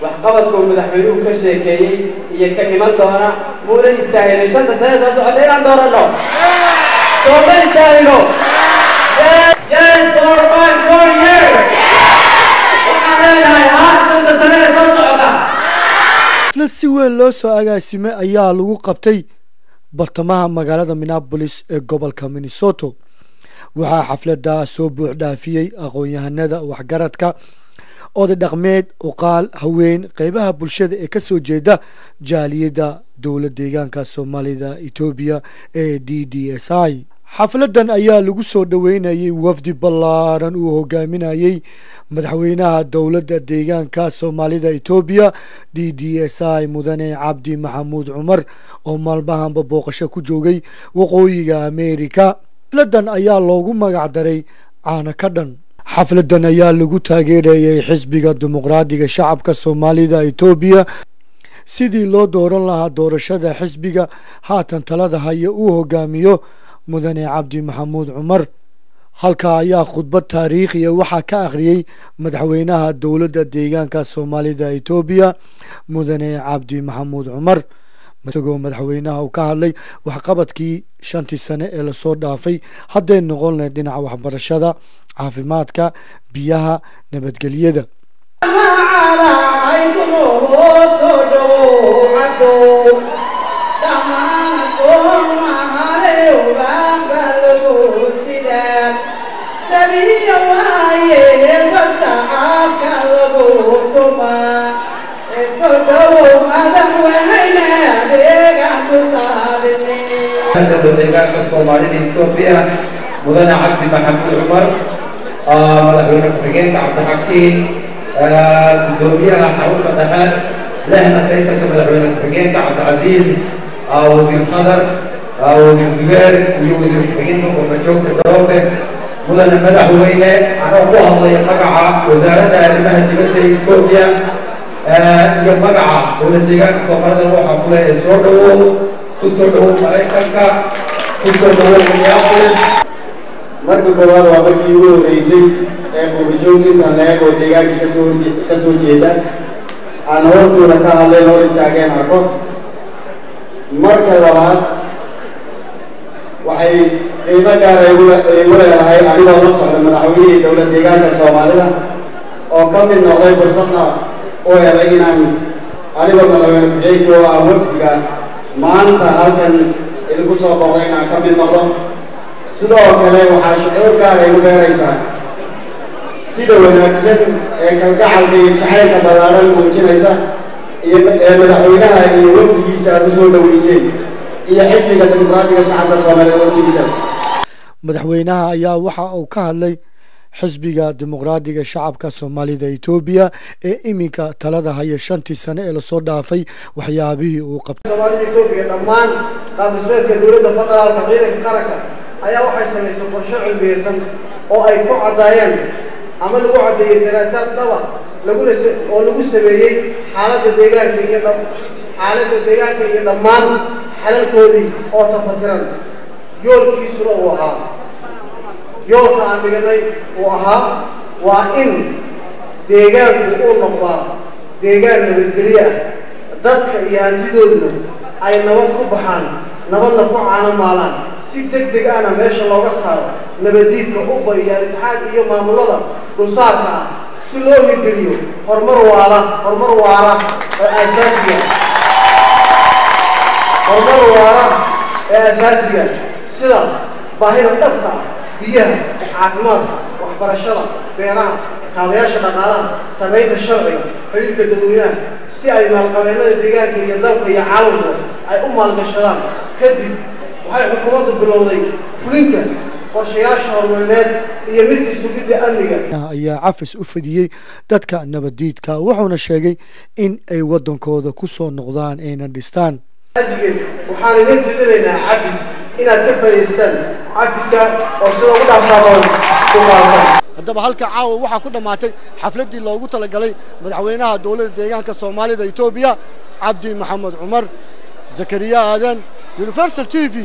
waxqabadku madaxweynuhu ka sheekeeyay iyo ka iman doona muuna istaahilay shanta sano soo socotay inaan doorano sooma istaahilo yes for 5 more years waxaan leenahay shanta sano soo socota xaflad si weyn loo soo agaasimay ayaa lagu qabtay bartamaha magaalada Minneapolis ee gobolka Minnesota waxaa xafladda soo buux dhaafiyay aqoon-yahanada waxgaradka oday dhaqameed uqaal haween qaybaha bulshada ee ka soo jeeda jaaliyada dowladda deegaanka Soomaalida Itoobiya ee DDSI xafladan ayaa lagu soo dhaweynayay wafdi ballaaran uu hogaaminayay madaxweynaha dowladda deegaanka Soomaalida Itoobiya DDSI mudane Cabdi Maxamuud Cumar oo maalmahanba booqasho ku joogay waqooyiga Ameerika xafladan ayaa loogu magac daray caana ka dhan xafladan ayaa lagu taageerayay xisbiga dimuqraadiga shacabka Soomaalida Itoobiya sidii loo dooran lahaa doorashada xisbiga haatan talada haya uu hogaamiyo mudane Cabdi Maxamuud Cumar halka ayaa khudbad taariikhi ah waxa ka akhriyay madaxweynaha dowladda deegaanka Soomaalida Itoobiya mudane Cabdi Maxamuud Cumar isagoo madaxweynaha ka hadlay waxqabadkii 5 sano ee la soo dhaafay haddii noqon lahayd dhinaca waxbarashada caafimaadka biyaha nabadgelyada deegaanka Soomaalida Itoobiya mudane Cabdi Maxamuud Cumar madaxweyne ku-xigeenka Cabdixakiin gudoomiyaha xarunta dhexe lehna taytanka madaxweyne ku-xigeenka Cabdicasiis wasiir Khadar wasiir Zubeer iyo wasiir ku-xigeenka Qurbajoogta Doobe mudane madaxweyne anoo ku hadlaya magaca wasaaradda arrimaha dibadda Itoobiya iyo magaca dowladda deegaanka Soomaalida waxaa ku leeyahay soo dhawow kusoo dhawow Mareykanka kusoo dhawow Minneapolis marka koowaad waa markii ugu horeysay ee qurbajoogta leeg oo deegaanka ka soo jeeda aan hortooda ka hadlay hor istaageen arko marka labaad waxay qiimo gaar ah igu leedahay anigoo la socda madaxweynihii dowladda deegaanka Soomaalida oo ka mid noqday fursadna oo helay inaan anigoo madaxweyne ku-xigeenka oo ah wafdiga maanta halkan idinku soo booqday inaan ka mid noqdo sidoo kale waxaa shucuur gaar ah igu beeraysaa sida wanaagsan ee kalgacalka iyo jacaylka ballaaran muujinaysa iyo madaxweynaha iyo wafdigiisa aad u soo dhaweyseen iyo xisbiga dimuqraadiga shacabka Soomaalida wafdigiisa madaxweynaha ayaa waxa uu ka hadlay xisbiga dimuqraadiga shacabka Soomaalida Itoobiya ee iminka talada haya 5 sano ee la soo dhaafay waxyaabihii uu qabtay Soomaalida Itoobiya dhammaan qaabdhismeedka dowladda federaalka ciidanka qaranka ayaa waxay sameeyeen qorshe cilmiyeysan oo ay ku cadeeyeen ama lagu cadeeyay daraasaad dhaba lagu sameeyay xaaladda deegaanka iyo dhammaan xalalkoodii oo tafatiran yoolkiisuna uu ahaa yoolka aan dhiganay uu ahaa waa in deegaanku uu noqdaa deegaan nabadgelyo ah dadka iyo hantidoodu ay nabad ku baxaan nabadna ku caanamaalaan si degdeg ahna meesha looga saaro nabadiidka ubba iyo itixaad iyo maamulada dulsaarka ah si loo hirgeliyo horumar waara ee asaasiga sida baahida dhabta ah biyaha caafimaadka waxbarashada beeraha kaabayaasha dhaqaalaha sanaynta sharciga xiriirka dadweynaha si ay maalqabeennada deegaanka iyo dalka iyo caalamka ay u maalgashadaan kadib waxay xukuumaddu bilowday fulinta qorshayaasha horumarineed iyo midka sugidda amniga ayaa cafis u fidiyay dadka nabadiidka wuxuuna sheegay in ay wadankooda ku soo noqdaan ayna dhistaan waxaan idin fidinaynaa cafis inaad ka faa'iidaystaan cafiska oo sida ugu dhaafsaamoon ku qaatan haddaba halka caawa waxaa ku dhamaatay xafladii loogu talagalay madaxweynaha dowladda deegaanka Soomaalida Itoobiya Cabdi Maxamuud Cumar Zakariya Aadan Universal TV